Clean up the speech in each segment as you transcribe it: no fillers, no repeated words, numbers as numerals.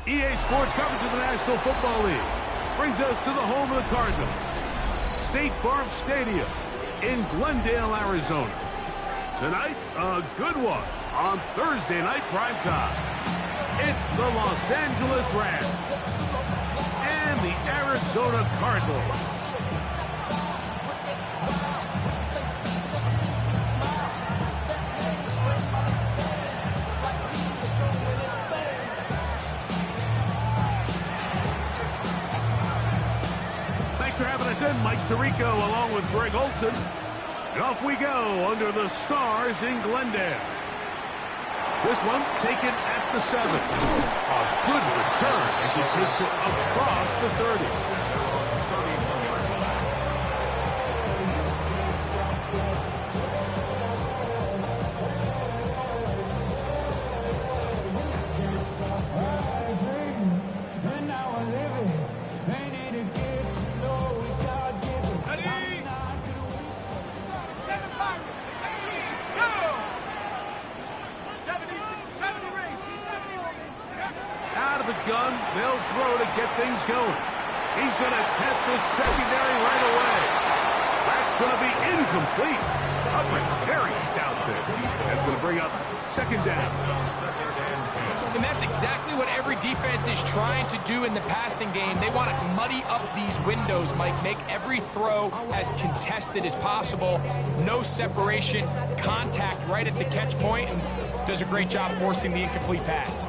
EA Sports coverage of the National Football League brings us to the home of the Cardinals, State Farm Stadium in Glendale, Arizona. Tonight, a good one on Thursday night primetime. It's the Los Angeles Rams and the Arizona Cardinals. Thanks for having us in, Mike Tirico, along with Greg Olson. And off we go under the stars in Glendale. This one taken at the 7. A good return as he takes it across the 30. Gun, they'll throw to get things going. He's going to test this secondary right away. That's going to be incomplete. Coverage very stout there. That's going to bring up second down. And that's exactly what every defense is trying to do in the passing game. They want to muddy up these windows, Mike, make every throw as contested as possible. No separation, contact right at the catch point, and does a great job forcing the incomplete pass.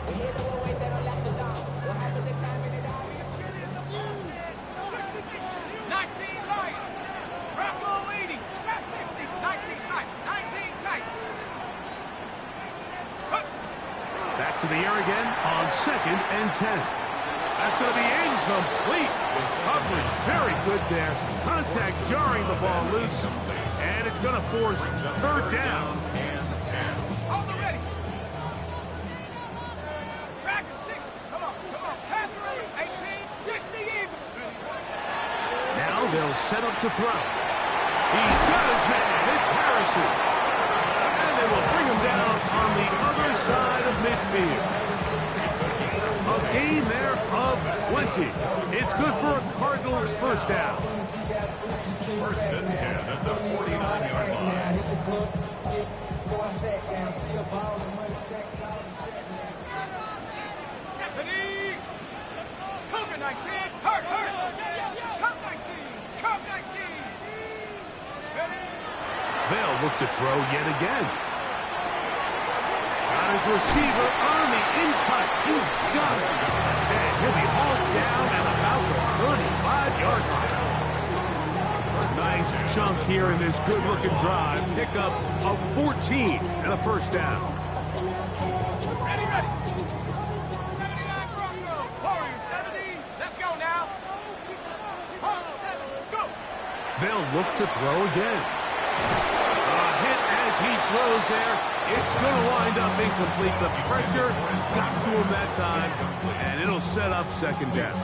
To the air again on 2nd and 10. That's going to be incomplete. Coverage very good there. Contact jarring the ball loose. And it's going to force third down. Hold the ready. Track 6. Come on. Pass through. 18, 60 in. Now they'll set up to throw. He's got his man. It's Harrison. They will bring him down on the other side of midfield. A gain there of 20. It's good for a Cardinals first down. 1st and 10 at the 49-yard line. Cougar 19. Hurt. Cup 19. Cup 19. They'll look to throw yet again. Got his receiver on the in-cut. He's got it. And he'll be hauled down at about the 35-yard line. Nice chunk here in this good-looking drive. Pickup of 14 and a first down. Ready. 79 Bronco. Warrior 70. Let's go now. 7, go. They'll look to throw again. A hit as he throws there. It's going to wind up incomplete. The pressure got to him that time, and it'll set up second down.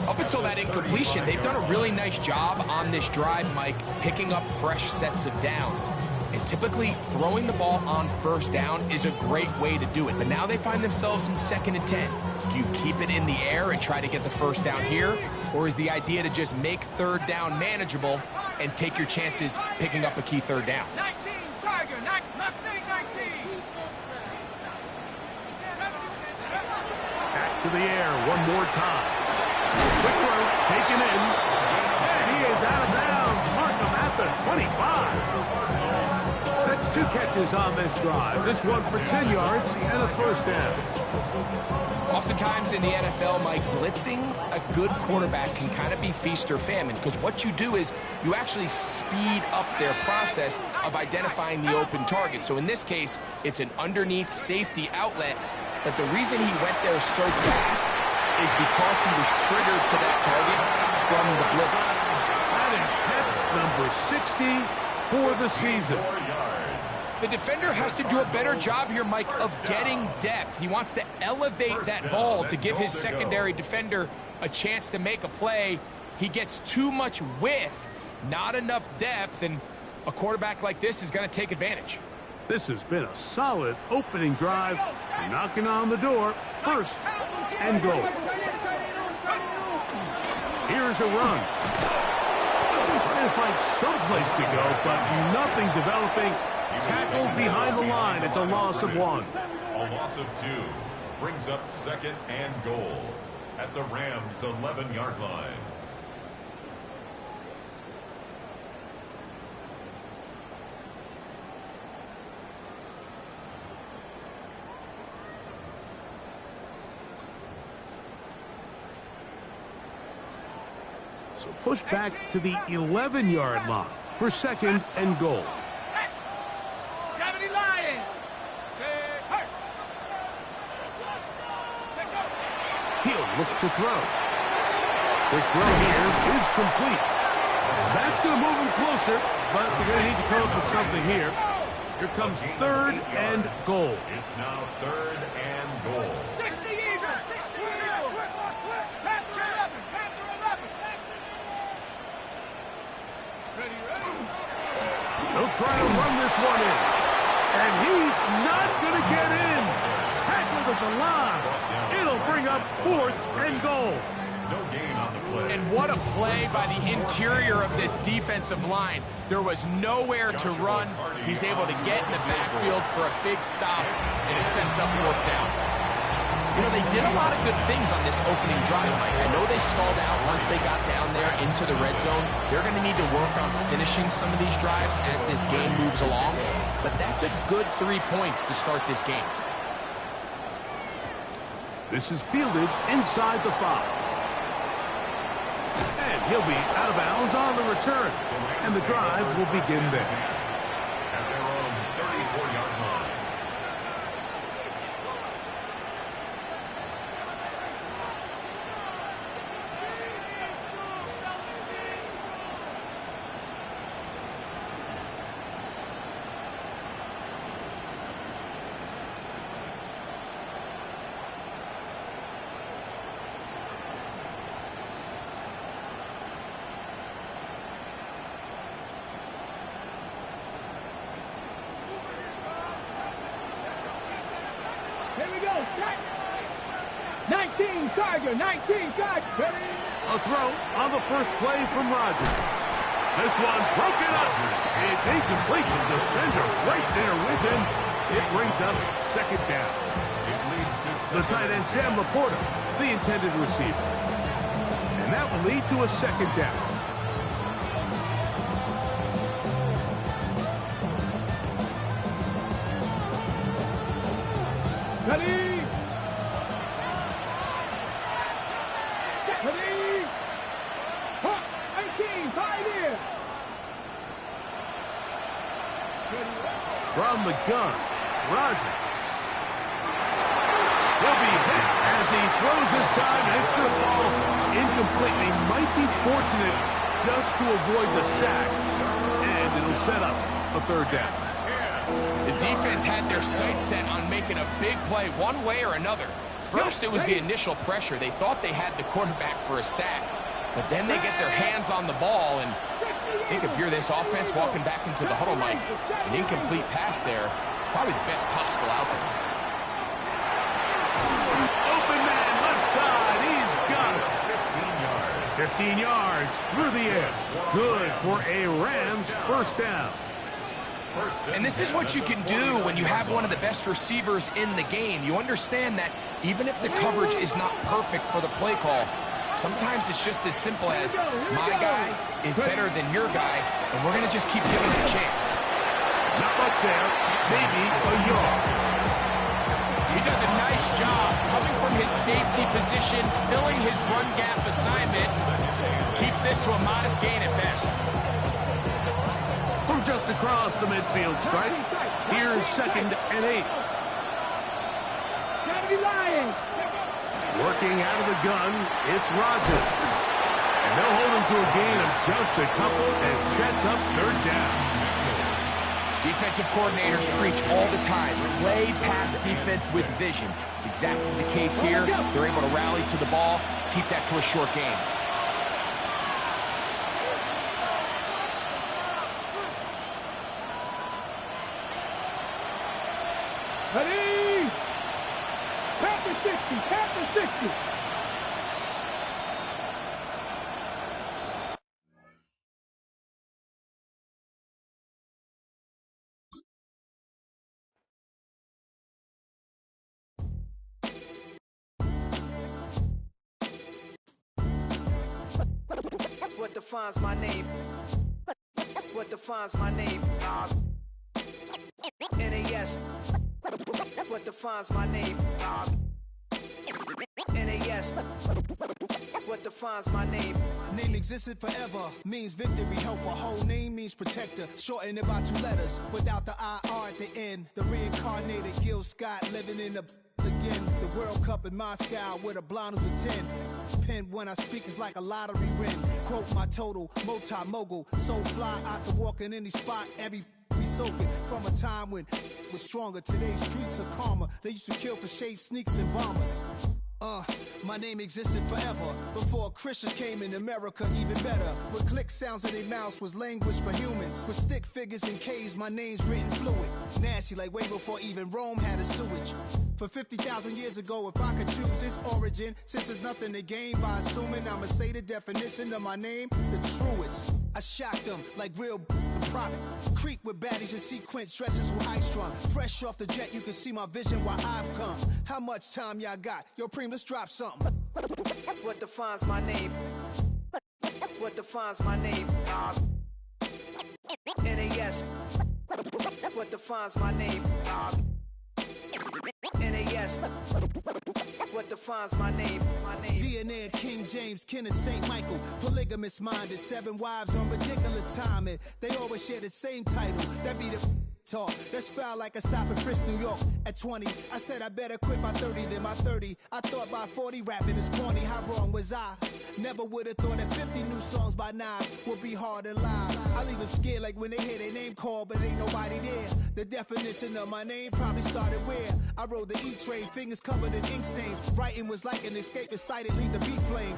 Up until that incompletion, they've done a really nice job on this drive, Mike, picking up fresh sets of downs. And typically, throwing the ball on first down is a great way to do it. But now they find themselves in 2nd and 10. Do you keep it in the air and try to get the first down here? Or is the idea to just make third down manageable and take your chances picking up a key third down? 19, Tiger, Mustang 19. Back to the air one more time. Quick throw, taken in. And he is out of bounds. Markham at the 25. That's 2 catches on this drive. This one for 10 yards and a first down. Oftentimes in the NFL, Mike, blitzing a good quarterback can kind of be feast or famine, because what you do is you actually speed up their process of identifying the open target. So in this case, it's an underneath safety outlet, but the reason he went there so fast is because he was triggered to that target from the blitz. That is catch number 60 for the season. The defender has to do a better job here, Mike, of getting depth. He wants to elevate that ball to give his secondary defender a chance to make a play. He gets too much width, not enough depth, and a quarterback like this is going to take advantage. This has been a solid opening drive. Knocking on the door. First and goal. Here's a run. Trying to find some place to go, but nothing developing. Tackled behind the line. It's a loss of 1. A loss of 2 brings up second and goal at the Rams' 11-yard line. So push back to the 11-yard line for second and goal. 70 Lions. He'll look to throw. The throw here is complete. That's going to move him closer, but they're going to need to come up with something here. Here comes third and goal. It's now third and goal. 60 Eagles. 60 Eagles. Panther 11. Panther 11. Ready, ready. They'll try to run this one in. And he's not going to get in. Tackled at the line. It'll bring up fourth and goal. No gain on the play. And what a play by the interior of this defensive line. There was nowhere to run. He's able to get in the backfield for a big stop, and it sets up fourth down. You know, they did a lot of good things on this opening drive, Mike. I know they stalled out once they got down there into the red zone. They're going to need to work on finishing some of these drives as this game moves along. But that's a good 3 points to start this game. This is fielded inside the 5. And he'll be out of bounds on the return. And the drive will begin there. At their own 34-yard line. Here we go. 19 Tiger. 19 Tiger. Ready? A throw on the first play from Rodgers. This one broken up. It's incomplete. The defender right there with him. It brings up second down. It leads to The tight end Sam Laporta, the intended receiver. And that will lead to a second down. Ready? Ready? Hot. 18. 5 here. From the gun, Rodgers. He'll be hit as he throws this time, and it's going to fall incomplete. He might be fortunate just to avoid the sack, and it'll set up a third down. The defense had their sights set on making a big play one way or another. First, it was the initial pressure. They thought they had the quarterback for a sack, but then they get their hands on the ball, and I think if you're this offense walking back into the huddle, Mike, an incomplete pass there is probably the best possible outcome. Open man, left side, he's got it. 15 yards through the air. Good for a Rams first down. And this is what you can do when you have one of the best receivers in the game. You understand that even if the coverage is not perfect for the play call, sometimes it's just as simple as my guy is better than your guy, and we're going to just keep giving him a chance. Not much there, maybe a yard. He does a nice job coming from his safety position, filling his run gap assignment. Keeps this to a modest gain at best. From just across the midfield stripe, here's second and 8. 70 Lions. Working out of the gun, it's Rodgers. And they'll hold him to a gain of just a couple and sets up third down. Defensive coordinators preach all the time, play pass defense with vision. It's exactly the case here. They're able to rally to the ball, keep that to a short game. Ready? Captain 60, Captain 60. What defines my name? What defines my name? NAS. What defines my name? NAS. What defines my name? Name existed forever, means victory, helper. Whole name means protector, shortened it by 2 letters, without the IR at the end. The reincarnated Gil Scott, living in the again. The World Cup in Moscow, with a blind who's a 10. Pen when I speak is like a lottery win. Quote my total, multi-mogul, so fly I can walk in any spot, every be soaking from a time when was stronger. Today's streets are calmer. They used to kill for shade sneaks and bombers. My name existed forever before Christians came in America, even better. With click sounds in their mouths was language for humans. With stick figures and K's, my name's written fluid. Nasty like way before even Rome had a sewage. For 50,000 years ago, if I could choose its origin, since there's nothing to gain by assuming I'ma say the definition of my name, the truest. I shock them like real prop. Creep with baddies in sequence, dresses with high strung. Fresh off the jet, you can see my vision where I've come. How much time y'all got? Yo, Preem, let's drop something. What defines my name? What defines my name? NAS. What defines my name? NAS. What defines my name? DNA of King James, kin of St. Michael. Polygamous minded, 7 wives on ridiculous timing. They always share the same title. That be the talk. That's foul like a stop in Frisk, New York. At 20, I said I better quit by 30 than by 30. I thought by 40 rapping is corny. How wrong was I? Never would have thought that 50 new songs by Nas would be hard to lie. I leave them scared like when they hear their name called, but ain't nobody there. The definition of my name probably started where I rode the E-train, fingers covered in ink stains. Writing was like an escape inside it, leave the beat flame.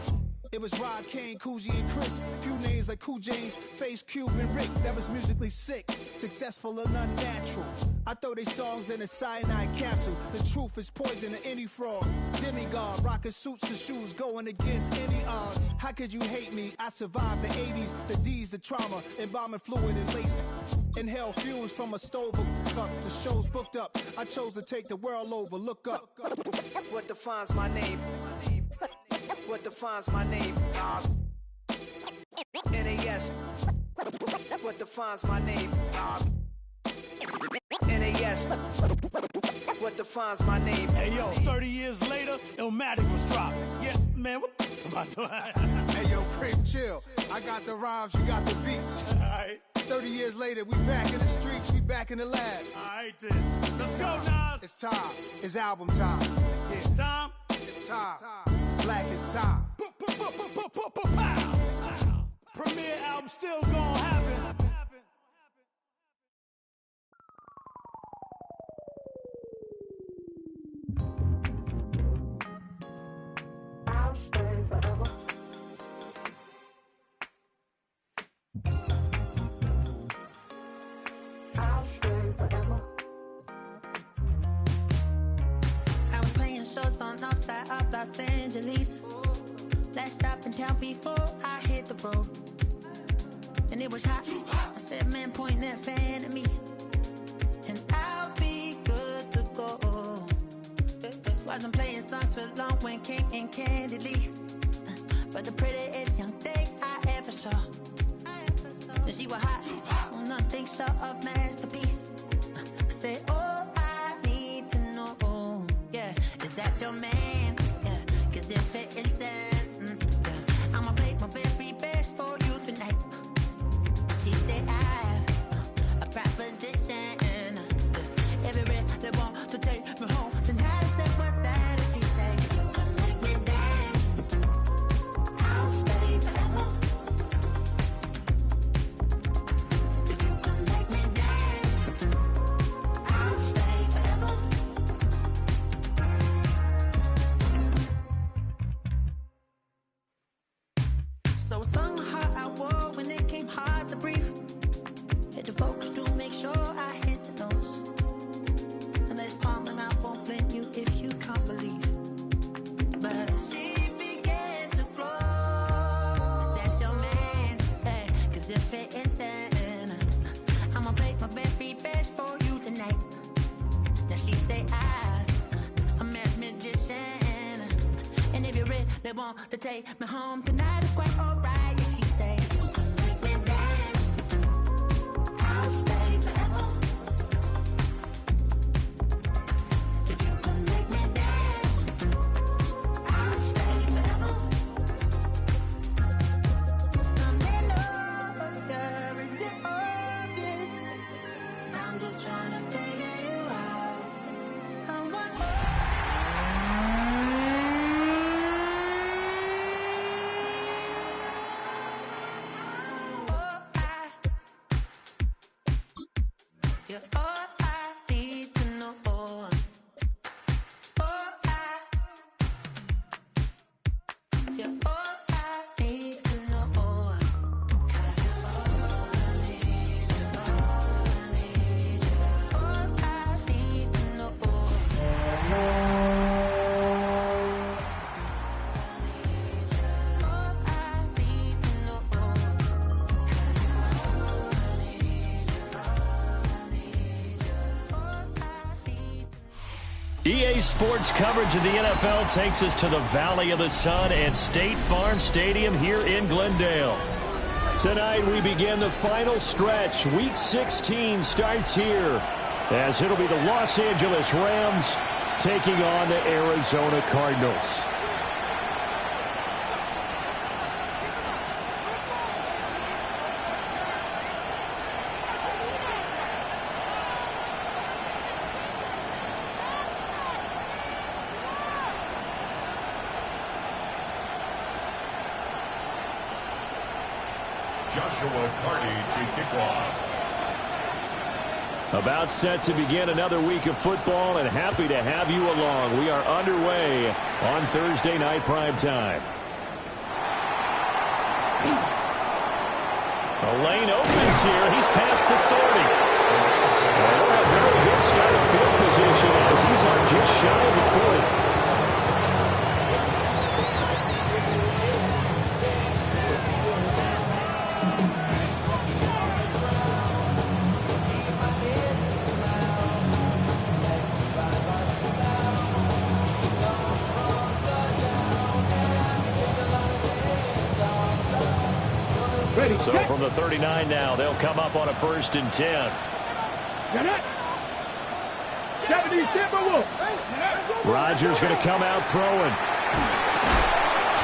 It was Rod, Kane, Coogee, and Chris. Few names like Cool James, Face, Cube, and Rick. That was musically sick, successful and unnatural. I throw they songs in a cyanide capsule. The truth is poison to any fraud. Demigod, rocking suits and shoes, going against any odds. How could you hate me? I survived the 80s, the D's, the trauma, embalming fluid and laced. Inhale fumes from a stove up to shows booked up. I chose to take the world over. Look up. What defines my name? What defines my name? NAS. What defines my name? NAS. What defines my name? Hey yo, 30 years later, Illmatic was dropped. Yeah, man, what the about to Hey yo, Preem, chill. I got the rhymes, you got the beats. Alright. 30 years later, we back in the streets, we back in the lab. Alright then. Let's go, Nas. It's time. It's album time. Yeah. It's time. It's time. Black is time. Premiere album still gonna happen. I'll stay forever. I'll stay forever. I was playing shows on outside of Los Angeles. Last stop in town before I hit the road. And it was hot. I said, man, point that fan at me. And I'll be good to go. Wasn't playing songs for long when came in candidly. But the prettiest young thing I ever saw. And she was hot. On nothing short of masterpiece. I said, oh, I need to know. Yeah, is that your man? Yeah, cause if it isn't, I'ma play my very best for you tonight. She said I have a proposition. Every they want to take me home tonight. I said, what's that? And she said, if you can make me dance, I'll stay forever. If you can make me dance, I'll stay forever. So a song I'ma play my very best for you tonight. Now she say I'm a magician, and if you're ready, they want to take me home tonight. It's quite alright. Yeah, she say you can make me dance. I'll stay forever. If you can make me dance, I'll stay forever. I'm in order, is it obvious? I'm just trying to figure you out. I want you're all I need to know. You're all I need to know. 'Cause you're all I need, you're all I need, you're all I need to know. All I need to know. 'Cause you're all I need, you're all I need, you're all I need. EA Sports coverage of the NFL takes us to the Valley of the Sun at State Farm Stadium here in Glendale. Tonight we begin the final stretch. Week 16 starts here as it'll be the Los Angeles Rams taking on the Arizona Cardinals. Joshua Carty to kick off. About set to begin another week of football, and happy to have you along. We are underway on Thursday night primetime. The lane opens here. He's past the 30. He'll have very good starting field position as he's on just shy of the 40. So from the 39 now, they'll come up on a 1st and 10. Rodgers going to come out throwing.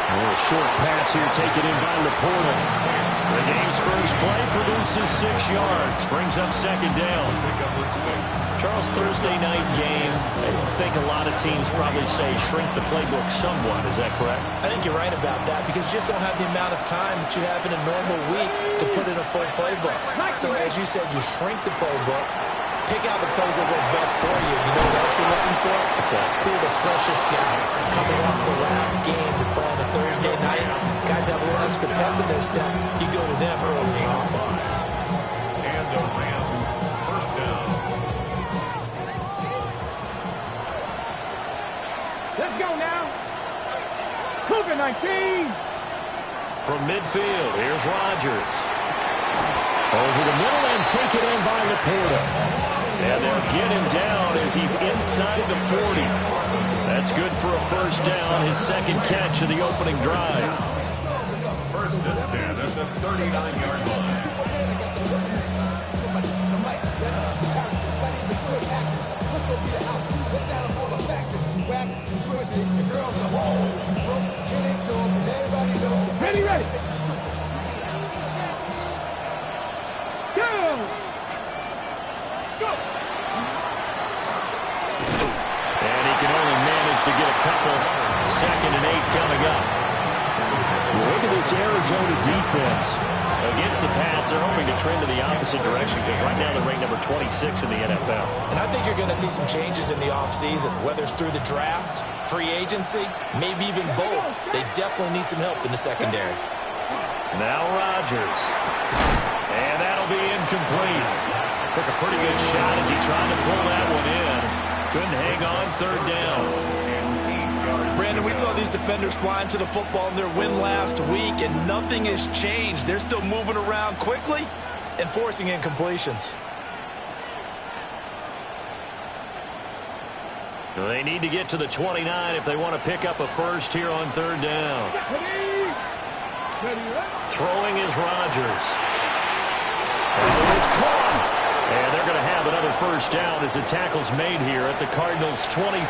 A little short pass here taken in by Laporta. The game's first play produces 6 yards. Brings up 2nd down. Charles, Thursday night game, I think a lot of teams probably say shrink the playbook somewhat. Is that correct? I think you're right about that because you just don't have the amount of time that you have in a normal week to put in a full playbook. So as you said, you shrink the playbook, pick out the plays that work best for you. You know what else you're looking for? What's that? Who are the freshest guys coming off the last game to play on a Thursday night? Guys have a little extra pep in their step. You go to them early off on. And the Rams first down. Let's go now. Cougar 19. From midfield, here's Rodgers. Over the middle and taken in by Laporta. And they'll get him down as he's inside the 40. That's good for a 1st down, his 2nd catch of the opening drive. 1st and 10 at the 39-yard line. Ready, ready. Go. Go. And he can only manage to get a couple. 2nd and 8 coming up. Look at this Arizona defense. Against the pass, they're hoping to trend in the opposite direction because right now they're ranked number 26 in the NFL. And I think you're going to see some changes in the offseason, whether it's through the draft, free agency, maybe even both. They definitely need some help in the secondary. Now Rodgers. And that'll be incomplete. Took a pretty good shot as he tried to pull that one in. Couldn't hang on 3rd down. Brandon, we saw these defenders flying to the football in their win last week, and nothing has changed. They're still moving around quickly. and forcing incompletions. They need to get to the 29 if they want to pick up a first here on third down. Throwing is Rodgers. And it's caught. And they're going to have another first down as the tackle's made here at the Cardinals' 23.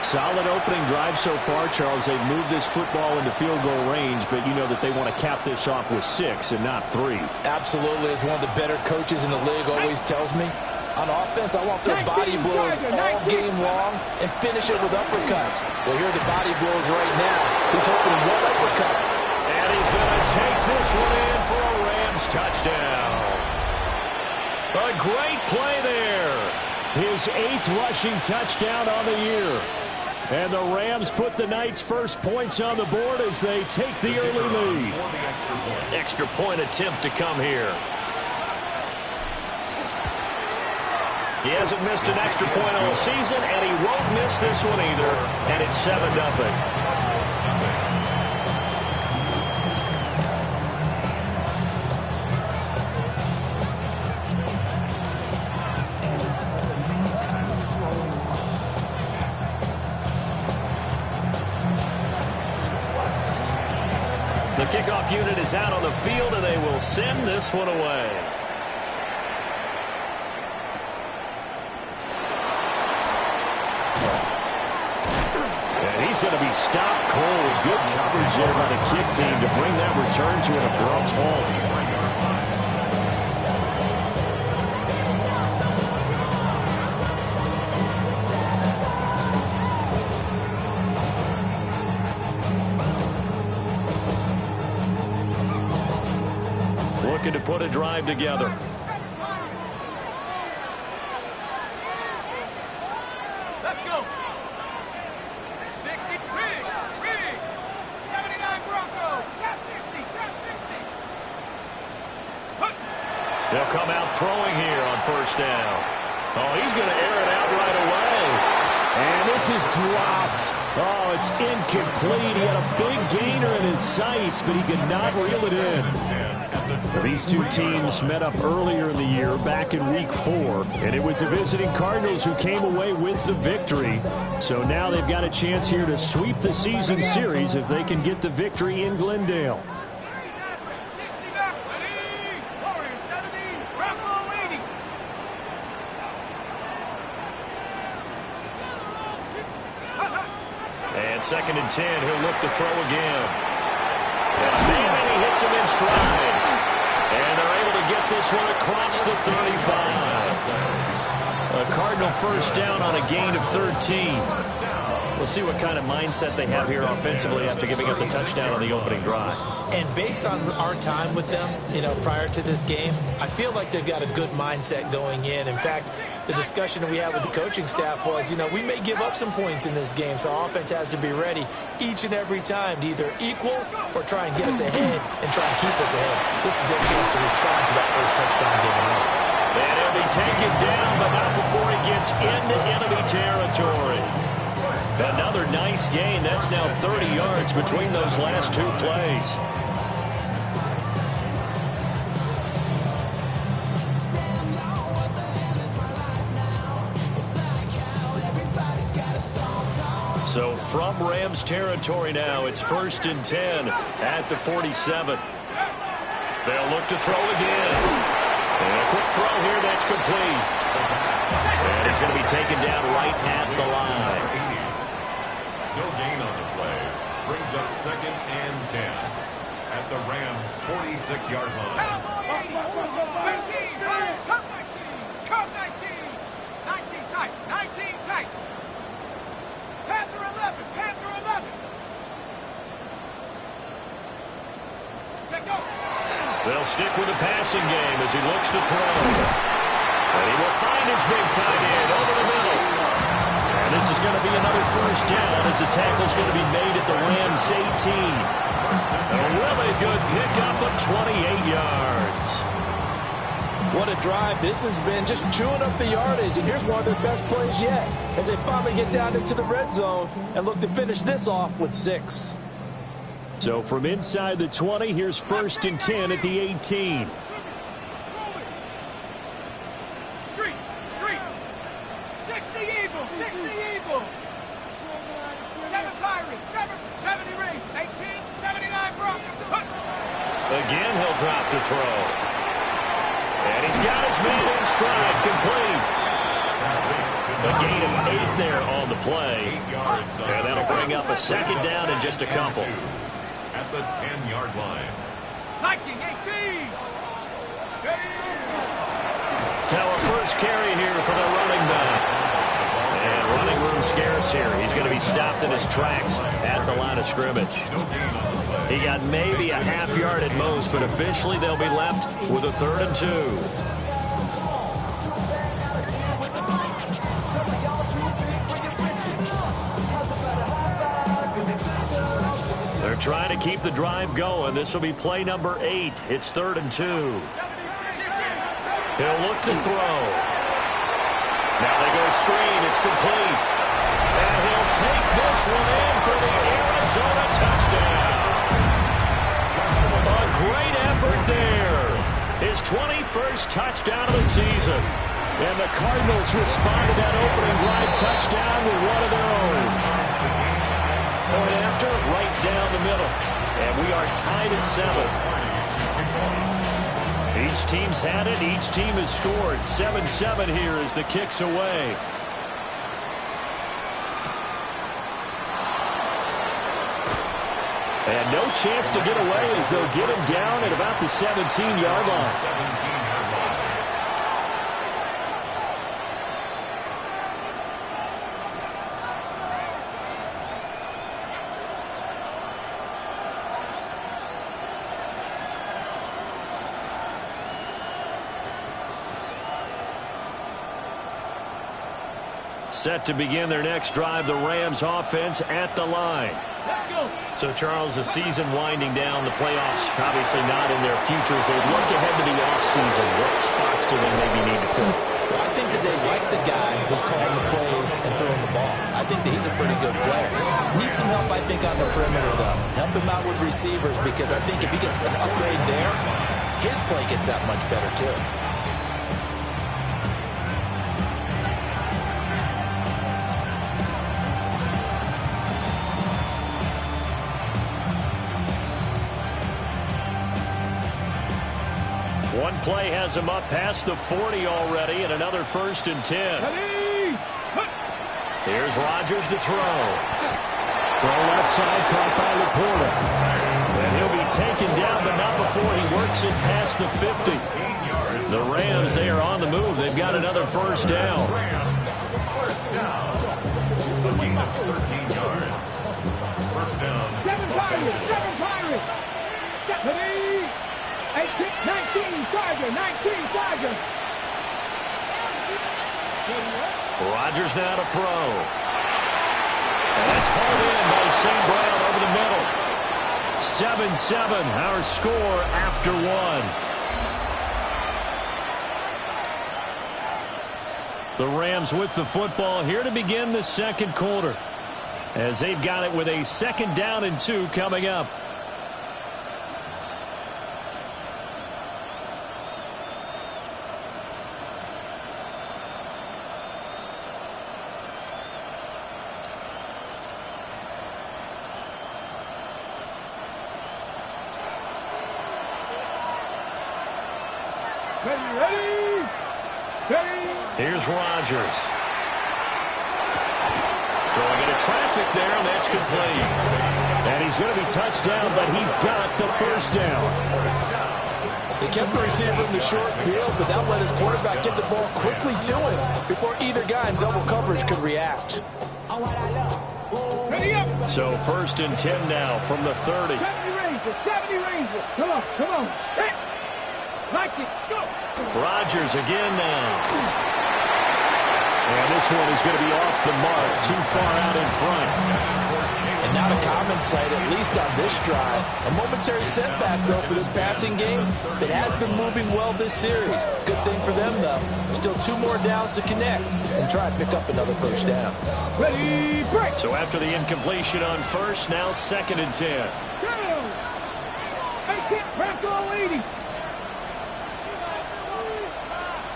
Solid opening drive so far, Charles. They've moved this football into field goal range, but you know that they want to cap this off with 6 and not 3. Absolutely. As one of the better coaches in the league always tells me, on offense, I want their body blows all game long and finish it with uppercuts. Well, here are the body blows right now. He's hoping one uppercut. And he's going to take this one in for a Rams touchdown. A great play there. His 8th rushing touchdown on the year. And the Rams put the Knights' first points on the board as they take the early lead. Extra point attempt to come here. He hasn't missed an extra point all season, and he won't miss this one either. And it's 7-0. The kickoff unit is out on the field, and they will send this one away. And he's going to be stopped cold. Good coverage there by the kick team to bring that return to an abrupt halt. Looking to put a drive together. Let's go. 60, Riggs. 79 Broncos. Chap 60, chap 60. They'll come out throwing here on first down. Oh, he's going to air it out right away. And this is dropped. Oh, it's incomplete. He had a big gainer in his sights, but he could not reel it in. These two teams met up earlier in the year, back in Week 4, and it was the visiting Cardinals who came away with the victory. So now they've got a chance here to sweep the season series if they can get the victory in Glendale. And 2nd and 10, he'll look to throw again. And he hits him in stride. And they're able to get this one across the 35. A Cardinal first down on a gain of 13. We'll see what kind of mindset they have here offensively after giving up the touchdown on the opening drive. And based on our time with them, prior to this game, I feel like they've got a good mindset going in. In fact, the discussion that we had with the coaching staff was, we may give up some points in this game, so our offense has to be ready each and every time to either equal or try and get us ahead and try and keep us ahead. This is their chance to respond to that first touchdown given up. And he'll be taken down, but not before he gets into enemy territory. Another nice gain. That's now 30 yards between those last two plays. So from Rams territory now, it's 1st and 10 at the 47. They'll look to throw again. And a quick throw here that's complete. And it's going to be taken down right at the line. No gain on the play. Brings up 2nd and 10 at the Rams' 46-yard line. 19, come 19. 19 tight, 19 tight. Panther 11, Panther 11. Check go. They'll stick with the passing game as he looks to throw. And he will find his big tight end over the middle. And this is going to be another first down as the tackle's going to be made at the Rams 18. A really good pickup of 28 yards. What a drive this has been, just chewing up the yardage. And here's one of their best plays yet as they finally get down into the red zone and look to finish this off with 6. So from inside the 20, here's 1st and 10 at the 18. 60 Eagle. 7 Pirates. 70 Rings. 18, 79 Broncos. Again, he'll drop to throw. And he's got his man in stride, complete. A gain of 8 there on the play. And that'll bring up a second down in just a couple. At the 10-yard line. Viking 18. Now a first carry here for the running back. And running room scarce here. He's going to be stopped in his tracks at the line of scrimmage. He got maybe a half yard at most, but officially they'll be left with a 3rd and 2. They're trying to keep the drive going. This will be play number 8. It's 3rd and 2. He'll look to throw. Now they go screen. It's complete. And he'll take this one in for the Arizona touchdown. A great effort there. His 21st touchdown of the season. And the Cardinals respond to that opening drive touchdown with one of their own. Point after, right down the middle. And we are tied at 7. Each team's had it. Each team has scored. 7-7 here as the kick's away. And no chance to get away as they'll get him down at about the 17-yard line. Set to begin their next drive, the Rams offense at the line. So, Charles, the season winding down, the playoffs obviously not in their futures. They look ahead to the offseason. What spots do they maybe need to fill? Well, I think that they like the guy who's calling the plays and throwing the ball. I think that he's a pretty good player. Needs some help, I think, on the perimeter, though. Help him out with receivers, because I think if he gets an upgrade there, his play gets that much better, too. One play has him up past the 40 already, and another 1st and 10. Here's Rodgers to throw. Throw left side, caught by Laporta. And he'll be taken down, but not before he works it past the 50. The Rams, they are on the move. They've got another 1st down. A gain of 13 yards. 1st down. 7 Pirates. 19 Charger. 19 Charger. Rodgers now to throw. And that's hauled in by St. Brown over the middle. 7-7, our score after 1. The Rams with the football here to begin the 2nd quarter, as they've got it with a 2nd down and 2 coming up. Here's Rodgers. Throwing into traffic there, and that's complete. And he's going to be touched down, but he's got the 1st down. They kept the receiver in the short field, but that let his quarterback get the ball quickly to him before either guy in double coverage could react. So 1st and 10 now from the 30. 70 Rangers. Come on. Like it, go. Rodgers again now. And this one is going to be off the mark, too far out in front. And not a common sight, at least on this drive. A momentary setback, though, for this passing game that has been moving well this series. Good thing for them, though. Still 2 more downs to connect and try and pick up another 1st down. Ready, break. So after the incompletion on 1st, now 2nd and 10. Bronco 80.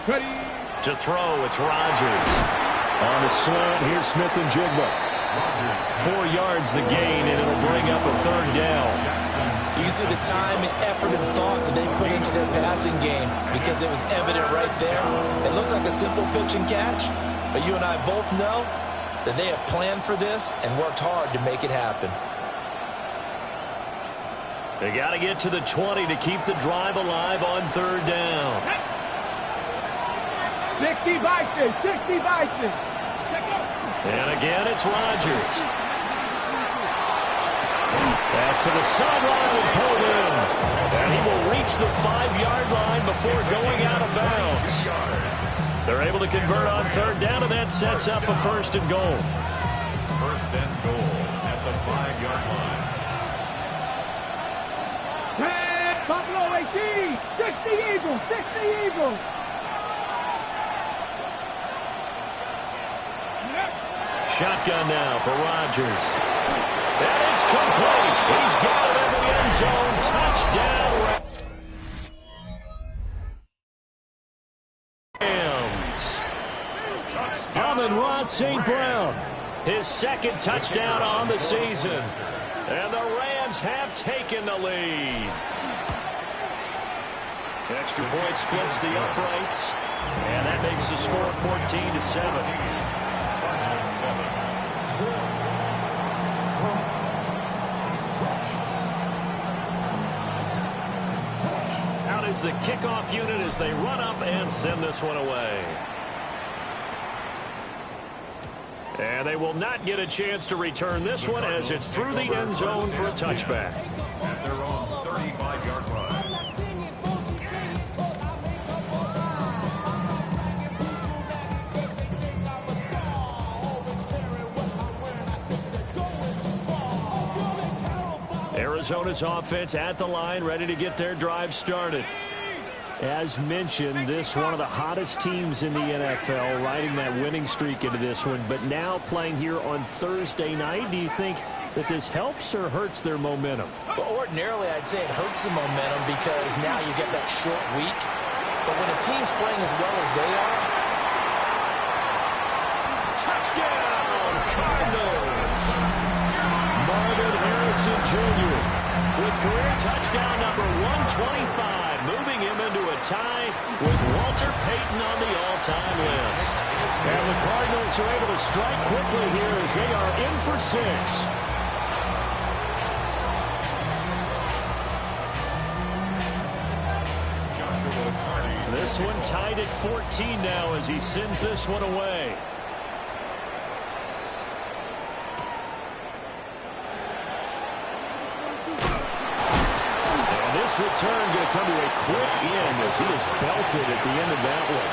Ready. To throw, it's Rodgers. On the slant, here's Smith and Jigba. 4 yards the gain, and it'll bring up a third down. You can see the time and effort and thought that they put into their passing game because it was evident right there. It looks like a simple pitch and catch, but you and I both know that they have planned for this and worked hard to make it happen. They got to get to the 20 to keep the drive alive on third down. 60 Vikings, 60 Vikings. And again, it's Rodgers. Pass to the sideline and pulled in. And he will reach the 5-yard line before going out of bounds. They're able to convert on third down, and that sets up a first and goal. First and goal at the 5-yard line. Buffalo 18, 60 Eagles, 60 Eagles. Shotgun now for Rodgers. And it's complete. He's got it in the end zone. Touchdown. Rams. Amon-Ra St. Brown. His second touchdown on the season. And the Rams have taken the lead. Extra point splits the uprights. And that makes the score 14-7. Out is the kickoff unit as they run up and send this one away. And they will not get a chance to return this one as it's through the end zone for a touchback. At their own 35-yard line. Arizona's offense at the line, ready to get their drive started. As mentioned, this one of the hottest teams in the NFL, riding that winning streak into this one, but now playing here on Thursday night. Do you think that this helps or hurts their momentum? Well, ordinarily, I'd say it hurts the momentum because now you get that short week. But when a team's playing as well as they are... Touchdown, Cardinals! Marvin Harrison Jr. with career touchdown number 125, moving him into a tie with Walter Payton on the all-time list. And the Cardinals are able to strike quickly here as they are in for 6. This one tied at 14 now as he sends this one away. Return going to come to a quick end as he is belted at the end of that one.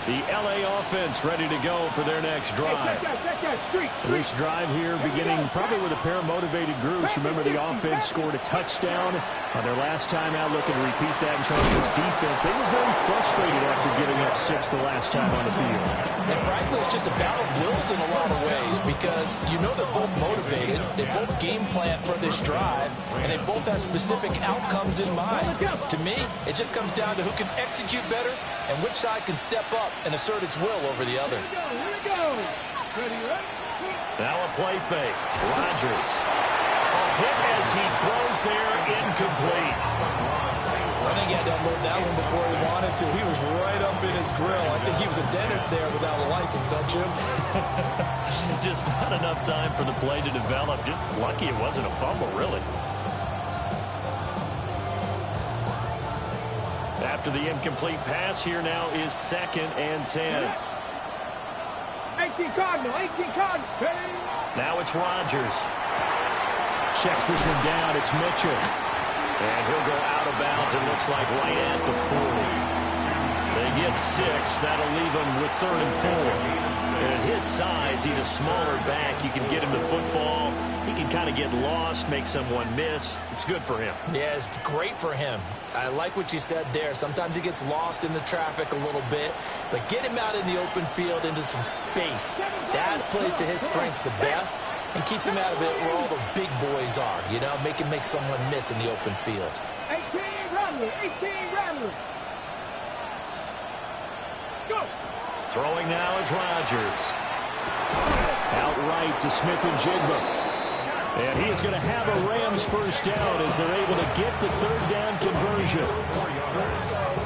The LA offense ready to go for their next drive. This drive here beginning probably with a pair of motivated groups. Remember, the offense scored a touchdown on their last time out, looking to repeat that in Chargers defense. They were very frustrated after giving up 6 the last time on the field. And frankly, it's just a battle of wills in a lot of ways because you know they're both motivated, they both game plan for this drive, and they both have specific outcomes in mind. To me, it just comes down to who can execute better and which side can step up and assert its will over the other. Now a play fake. Rodgers. A hit as he throws there, incomplete. I think he had to unload that one before he wanted to. He was right up in his grill. I think he was a dentist there without a license, don't you? Just not enough time for the play to develop. Just lucky it wasn't a fumble, really. After the incomplete pass, here now is 2nd and 10. 18 Cardinal, 18 Cardinal. Now it's Rodgers. Checks this one down. It's Mitchell. And he'll go out of bounds, it looks like, right at the 40. They get and 6. That'll leave him with 3rd and 4. And at his size, he's a smaller back. You can get him the football. He can kind of get lost, make someone miss. It's good for him. Yeah, it's great for him. I like what you said there. Sometimes he gets lost in the traffic a little bit, but get him out in the open field into some space. That plays to his strengths the best and keeps him out of it where all the big boys are, you know, make someone miss in the open field. 18 Rattler, 18 Rattler. Let's go. Throwing now is Rodgers. Outright to Smith-Njigba. And he's going to have a Rams first down as they're able to get the 3rd down conversion.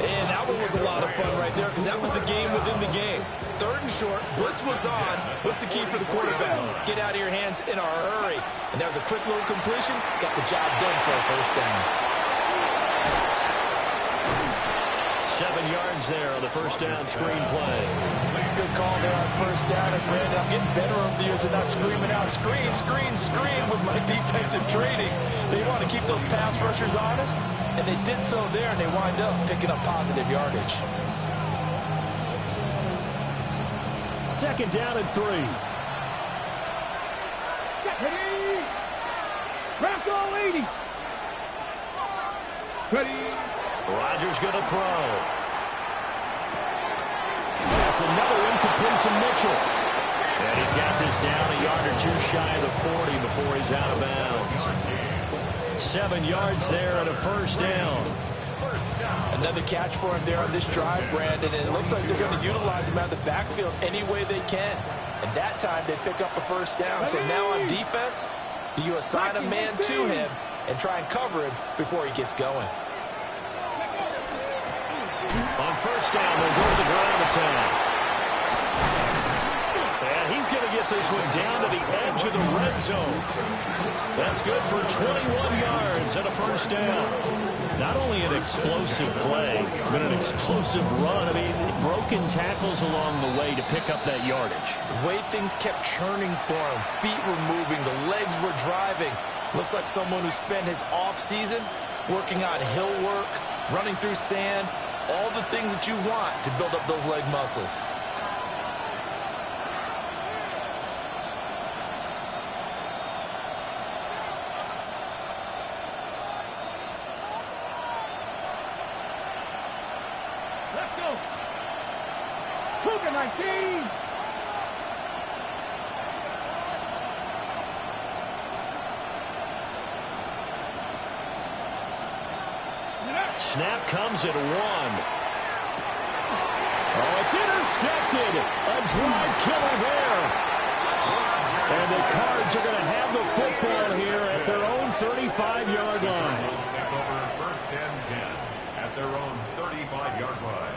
And that one was a lot of fun right there because that was the game within the game. 3rd and short, blitz was on. What's the key for the quarterback? Get out of your hands in a hurry. And that was a quick little completion. Got the job done for a first down. 7 yards there on the first down screen play. Good call there on first down. And Brandon, I'm getting better over the years and not screaming out, screen, screen, screen with my defensive training. They want to keep those pass rushers honest, and they did so there, and they wind up picking up positive yardage. 2nd down and 3. Ready. Rocco 80. Ready. Rodgers going to throw. That's another incomplete to Mitchell. And he's got this down a yard or 2 shy of the 40 before he's out of bounds. 7 yards there and a first down. Another catch for him there on this drive, Brandon, and it looks like they're going to utilize him out of the backfield any way they can. And that time they pick up a first down. So now on defense, do you assign a man to him and try and cover him before he gets going? On first down, they'll go to the ground attack. And he's going to get this one down to the edge of the red zone. That's good for 21 yards and a first down. Not only an explosive play, but an explosive run. I mean, broken tackles along the way to pick up that yardage. The way things kept churning for him, feet were moving, the legs were driving. Looks like someone who spent his off-season working on hill work, running through sand, all the things that you want to build up those leg muscles. Let's go. Cougar 19. Snap comes at 1. Oh, it's intercepted. A drive killer there. And the Cards are going to have the football here at their own 35-yard line. Take over 1st and 10 at their own 35-yard line.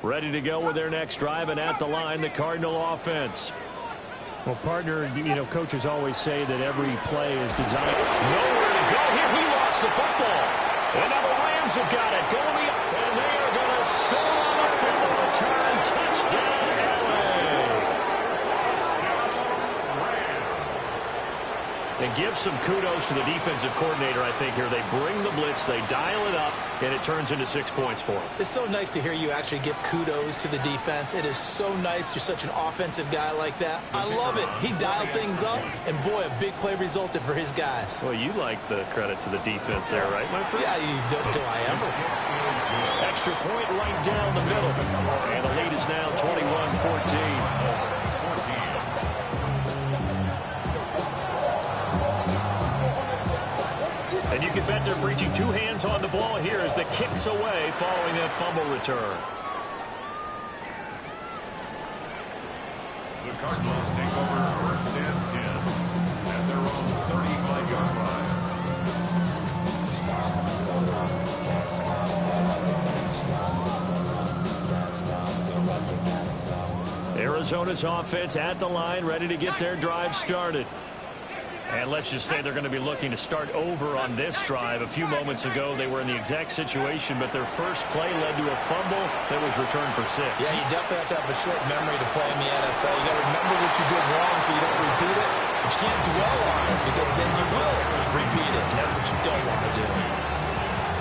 Ready to go with their next drive, and at the line, the Cardinal offense. Well, partner, you know, coaches always say that every play is designed. Nowhere to go here. He lost the football. And now the Rams have got it. Going up, and they are going to score on a fumble return. Touchdown, LA. And give some kudos to the defensive coordinator, I think, here. They bring the blitz, they dial it up, and it turns into 6 points for them. It's so nice to hear you actually give kudos to the defense. It is so nice. You're such an offensive guy like that. I love it. He dialed things up, and boy, a big play resulted for his guys. Well, you like the credit to the defense there, right, my friend? Yeah, do I ever. Extra point right down the middle. And the lead is now 21-14. And you can bet they're breaching 2 hands on the ball here as the kick's away following that fumble return. The Cardinals take over 1st and 10 at their own 35-yard line. Arizona's offense at the line, ready to get their drive started. And let's just say they're going to be looking to start over on this drive. A few moments ago, they were in the exact situation, but their first play led to a fumble that was returned for 6. Yeah, you definitely have to have a short memory to play in the NFL. You got to remember what you did wrong so you don't repeat it, but you can't dwell on it because then you will repeat it, and that's what you don't want to do.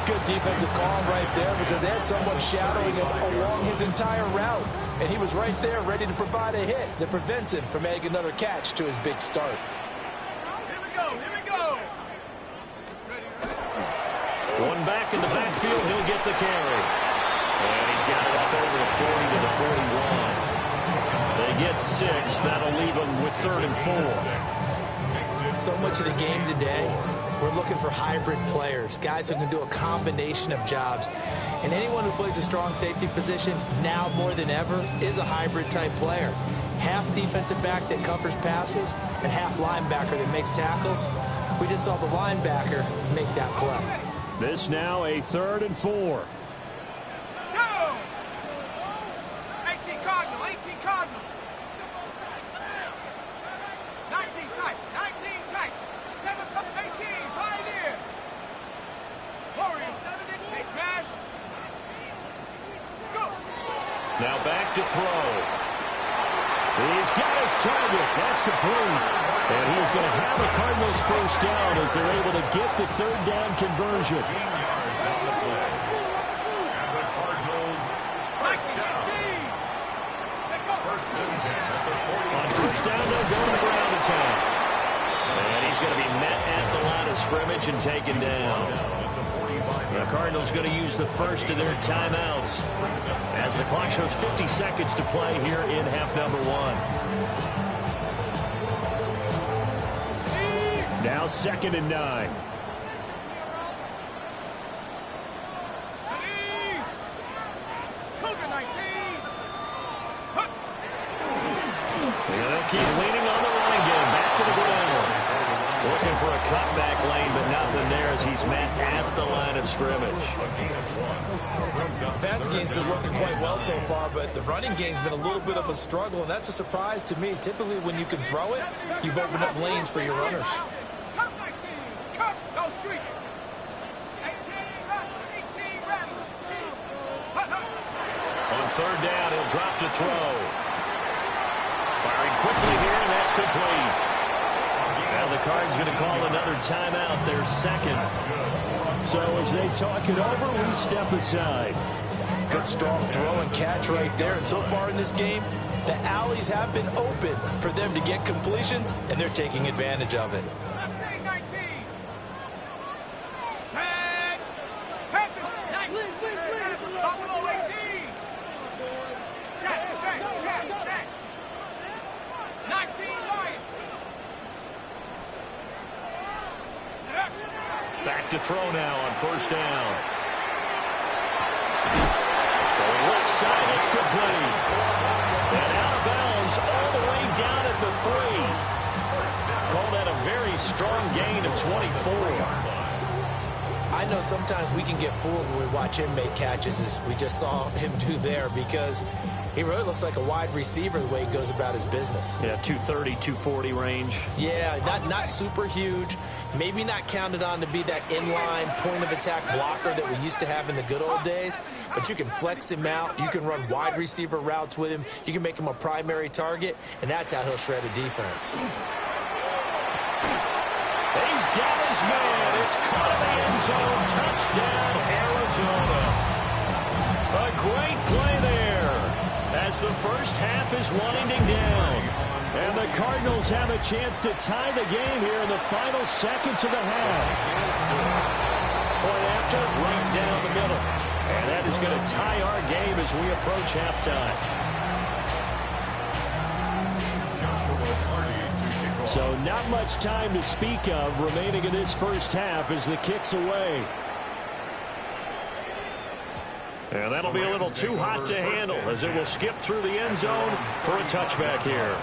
Good defensive call right there because they had someone shadowing him along his entire route, and he was right there ready to provide a hit that prevents him from making another catch to his big start. One back in the backfield, he'll get the carry. And he's got it up over the 40 to the 41. They get 6. That'll leave them with 3rd and 4. So much of the game today, we're looking for hybrid players, guys who can do a combination of jobs. And anyone who plays a strong safety position, now more than ever, is a hybrid-type player. Half defensive back that covers passes and half linebacker that makes tackles. We just saw the linebacker make that play. This now a 3rd and 4. Go! 18 Cardinal, 18 Cardinal. 19 tight, 19 tight. 7, 18, Pioneer. Warriors, they smash. Go! Now back to throw. He's got his target. That's complete. And he's going to have the Cardinals first down as they're able to get the 3rd down conversion. 15 yards on the play. And the Cardinals first down. First and 10 at the 40. On first down, they'll go to the ground attack. And he's going to be met at the line of scrimmage and taken down. The Cardinals going to use the first of their timeouts as the clock shows 50 seconds to play here in half number 1. Now 2nd and 9. They'll keep leaning on the running game. Back to the ground. Looking for a cutback lane, but nothing there as he's met at the line of scrimmage. The passing game's been working quite well so far, but the running game's been a little bit of a struggle, and that's a surprise to me. Typically, when you can throw it, you've opened up lanes for your runners. On 3rd down, he'll drop to throw. Firing quickly here, and that's complete. Now the Cards going to call another timeout, their 2nd. So as they talk it over, we step aside. Good strong throw and catch right there. And so far in this game, the alleys have been open for them to get completions, and they're taking advantage of it. Back to throw now on first down. Throwing left side, it's complete. And out of bounds all the way down at the 3. Call that a very strong gain of 24. I know sometimes we can get fooled when we watch him make catches, as we just saw him do there, because he really looks like a wide receiver the way he goes about his business. Yeah, 230, 240 range. Yeah, not super huge. Maybe not counted on to be that inline point-of-attack blocker that we used to have in the good old days, but you can flex him out. You can run wide receiver routes with him. You can make him a primary target, and that's how he'll shred a defense. He's got his man. It's caught in the end zone. Touchdown, Arizona. A great play there as the first half is winding down. And the Cardinals have a chance to tie the game here in the final seconds of the half. Point after, right down the middle. And that is going to tie our game as we approach halftime. So not much time to speak of remaining in this first half as the kick's away. And that'll be a little too hot to handle as it will skip through the end zone for a touchback here.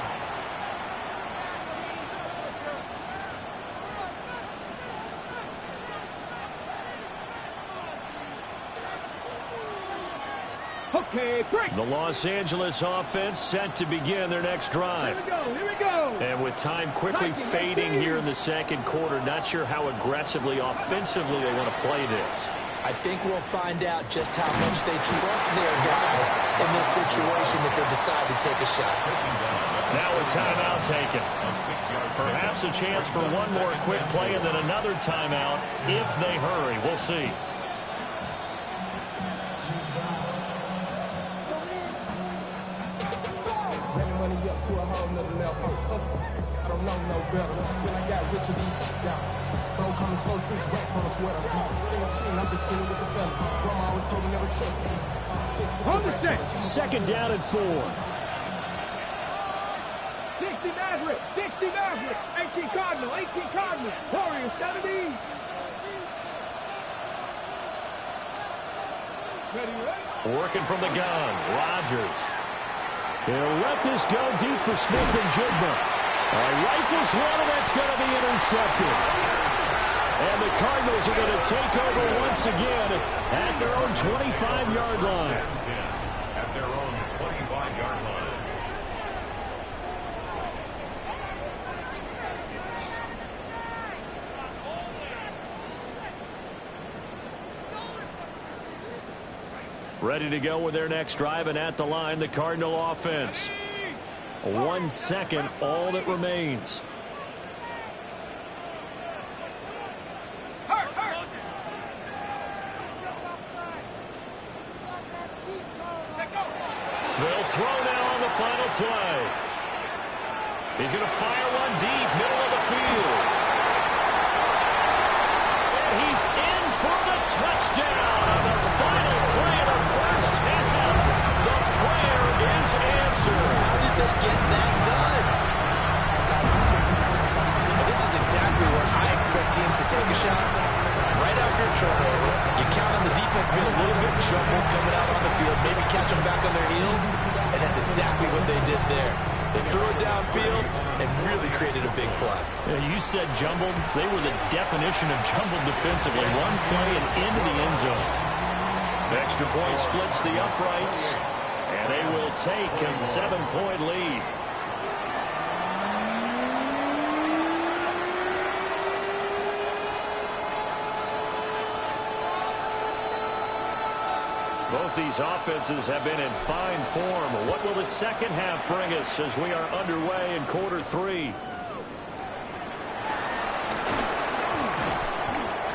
Okay, break. The Los Angeles offense set to begin their next drive. Here we go. And with time quickly fading here in the second quarter, not sure how aggressively, offensively they want to play this. I think we'll find out just how much they trust their guys in this situation if they decide to take a shot. Now a timeout taken. Perhaps a chance for one more quick play and then another timeout if they hurry. We'll see. To a whole nother level. I don't know no better. Then I got Richard E. down. Bro, coming slow, 6 racks on a sweater. I'm just chilling with the fellas. Grandma always told me never trust these. On the stick. Second down and 4. 60 Maverick. 60 Maverick. 18 Cardinal. 18 Cardinal. Warriors 70. Ready? Working from the gun. Rodgers. He'll let this go deep for Smith and Jigba. Rifles one, and that's going to be intercepted. And the Cardinals are going to take over once again at their own 25-yard line. At their own 25-yard line. Ready to go with their next drive, and at the line, the Cardinal offense. 1 second, all that remains. They'll throw now on the final play. He's going to fire one deep, middle of the field. And he's in for the touchdown on the final play of the first half. The prayer is answered. How did they get that done? Well, this is exactly where I expect teams to take a shot. Right after a turnover, you count on the defense being a little bit jumbled coming out on the field, maybe catch them back on their heels, and that's exactly what they did there. They threw it downfield and really created a big play. You said jumbled. They were the definition of jumbled defensively. One play and into the end zone. Extra point splits the uprights, and they will take a 7-point lead. Both these offenses have been in fine form. What will the second half bring us as we are underway in quarter 3?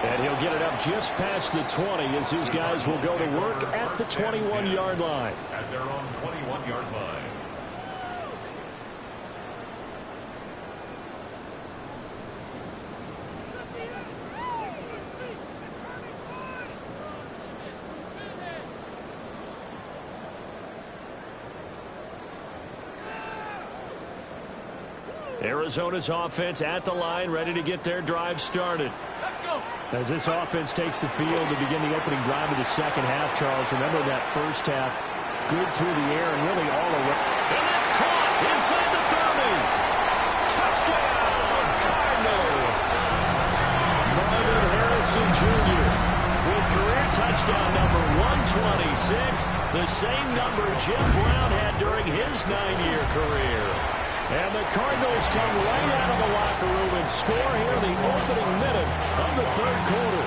And he'll get it up just past the 20 as his guys will go to work at the 21-yard line. At their own 21-yard line. Arizona's offense at the line, ready to get their drive started. As this offense takes the field to begin the opening drive of the second half, Charles, remember that first half, good through the air and really all around. And that's caught inside the 30. Touchdown, Cardinals. Marvin Harrison Jr. with career touchdown number 126, the same number Jim Brown had during his 9-year career. And the Cardinals come right out of the locker room and score here the opening minute of the third quarter.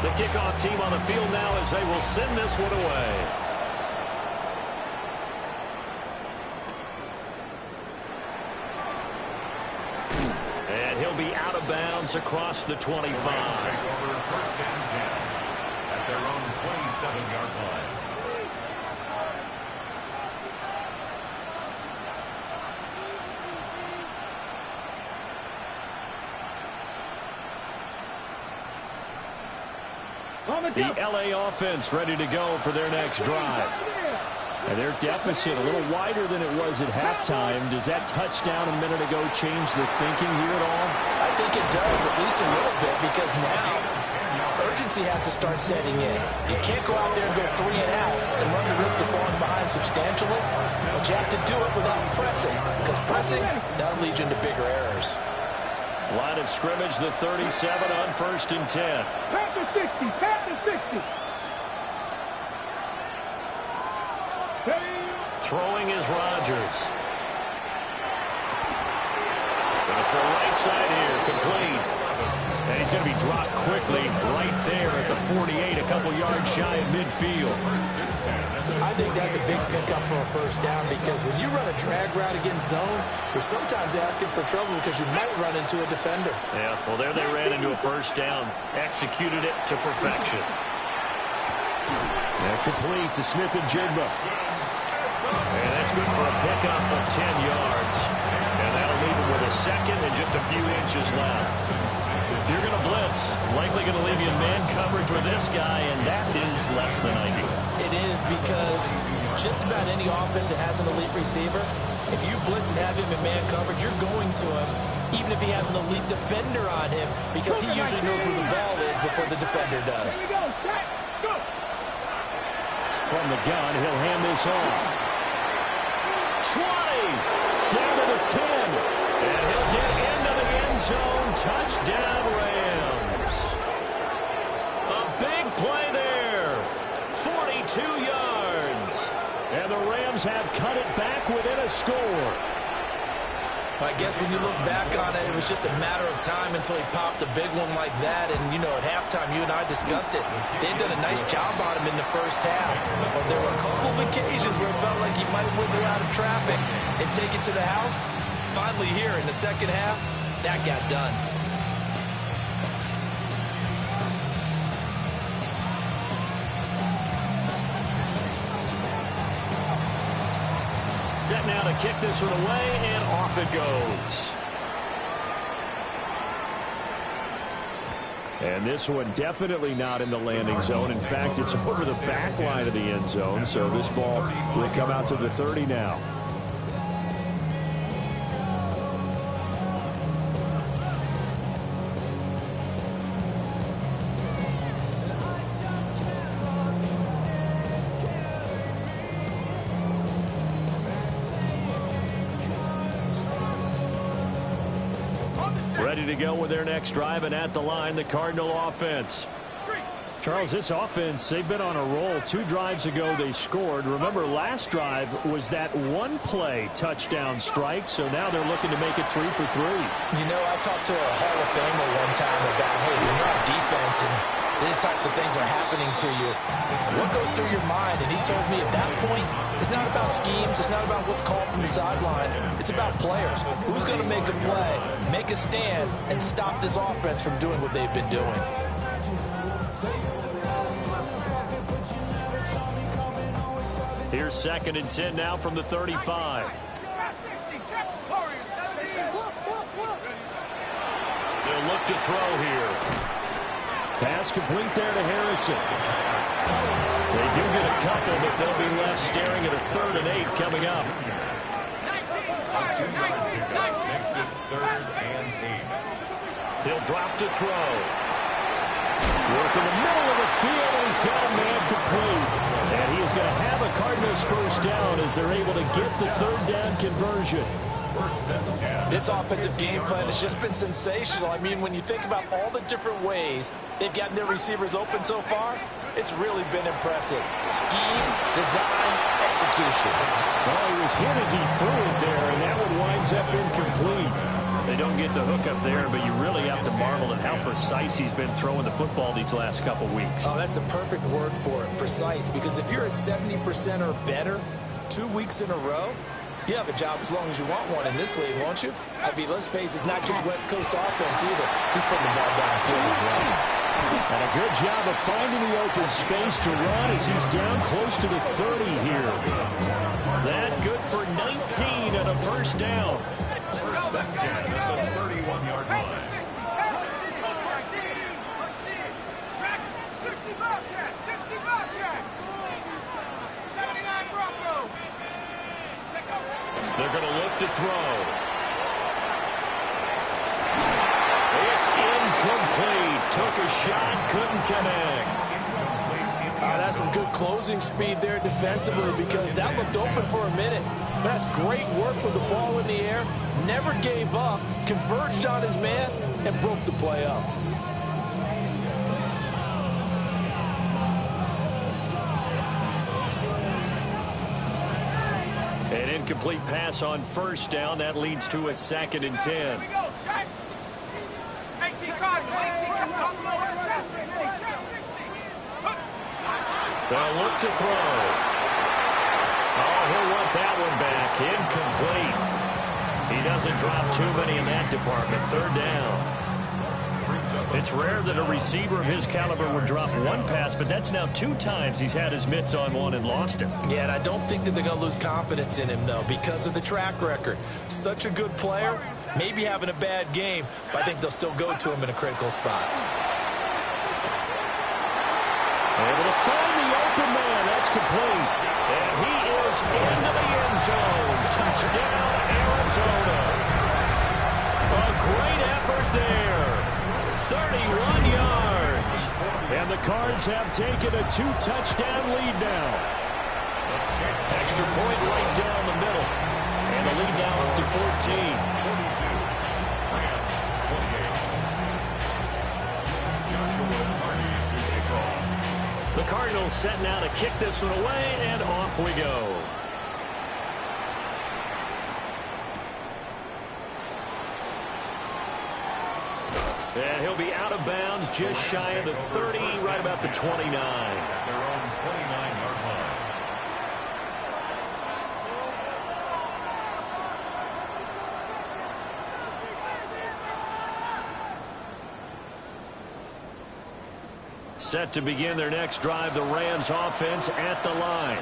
The kickoff team on the field now as they will send this one away. And he'll be out of bounds across the 25. Take over first and 10 at their own 27-yard line. The L.A. offense ready to go for their next drive. And their deficit a little wider than it was at halftime. Does that touchdown a minute ago change the thinking here at all? I think it does, at least a little bit, because now urgency has to start setting in. You can't go out there and go 3 and out and run the risk of falling behind substantially, but you have to do it without pressing, because pressing, that'll lead you into bigger errors. Line of scrimmage, the 37 on 1st and 10. Pat the 60. Pat the 60. Throwing is Rodgers. Going for the right side here, complete. And he's going to be dropped quickly right there at the 48, a couple yards shy of midfield. I think that's a big pickup for a first down because when you run a drag route against zone, you're sometimes asking for trouble because you might run into a defender. Yeah, well, there they ran into a first down. Executed it to perfection. And complete to Smith and Jigba. And that's good for a pickup of 10 yards. And that'll leave him with a second and just a few inches left. If you're going to blitz, likely going to leave you in man coverage with this guy, and that is less than ideal. It is because just about any offense that has an elite receiver, if you blitz and have him in man coverage, you're going to him, even if he has an elite defender on him, because he usually knows where the ball is before the defender does. From the gun, he'll hand this off. 20, down to the 10, and he'll get into the end zone. Touchdown, Rams. A big play there. 42 yards. And the Rams have cut it back within a score. I guess when you look back on it, it was just a matter of time until he popped a big one like that. And, you know, at halftime, you and I discussed it. They'd done a nice job on him in the first half. But there were a couple of occasions where it felt like he might wiggle out of traffic and take it to the house. Finally here in the second half, that got done. Set now to kick this one away, and off it goes. And this one definitely not in the landing zone. In fact, it's over the back line of the end zone, so this ball will come out to the 30 now. Ready to go with their next drive, and at the line, the Cardinal offense. Charles, this offense, they've been on a roll. 2 drives ago, they scored. Remember, last drive was that one-play touchdown strike, so now they're looking to make it 3 for 3. You know, I talked to a Hall of Famer one time about, hey, when you're on defense and these types of things are happening to you, what goes through your mind? And he told me at that point, it's not about schemes. It's not about what's called from the sideline. It's about players. Who's going to make a play, make a stand, and stop this offense from doing what they've been doing? Here's 2nd and 10 now from the 35. They'll look to throw here. Pass complete there to Harrison. They do get a couple, but they'll be left staring at a 3rd and 8 coming up. Makes it 3rd and 8. He'll drop to throw. Work in the middle of the field, and he's got a man complete. And he is going to have a Cardinals first down as they're able to get the 3rd down conversion. This offensive game plan has just been sensational. I mean, when you think about all the different ways they've gotten their receivers open so far, it's really been impressive. Scheme, design, execution. Well, he was hit as he threw it there, and that one winds up incomplete. They don't get the hook up there, but you really have to marvel at how precise he's been throwing the football these last couple weeks. Oh, that's the perfect word for it, precise, because if you're at 70% or better 2 weeks in a row, you have a job as long as you want one in this league, won't you? I mean, let's face it, it's not just West Coast offense either. He's putting the ball downfield as well. And a good job of finding the open space to run as he's down close to the 30 here. That good for 19 and a first down. First and 10 at the 31-yard line. 60 Bobcats, 60 Bobcats. 79 Broncos. They're going to look to throw. It's incomplete. Took a shot, couldn't connect. That's some good closing speed there defensively because that looked open for a minute. That's great work with the ball in the air. Never gave up, converged on his man, and broke the play up. An incomplete pass on first down. That leads to a 2nd and 10. They'll look to throw. Oh, he'll want that one back. Incomplete. He doesn't drop too many in that department. 3rd down. It's rare that a receiver of his caliber would drop one pass, but that's now 2 times he's had his mitts on one and lost him. Yeah, and I don't think that they're going to lose confidence in him, though, because of the track record. Such a good player, maybe having a bad game, but I think they'll still go to him in a critical spot. Able to find the open man. That's complete. And he is into the end zone. Touchdown, Arizona. A great effort there. 31 yards. And the Cards have taken a 2-touchdown lead now. Extra point right down the middle. And the lead now up to 14. The Cardinals set now to kick this one away, and off we go. And he'll be out of bounds just shy of the 30, right about the 29. At their own 29-yard line. Set to begin their next drive, the Rams offense at the line.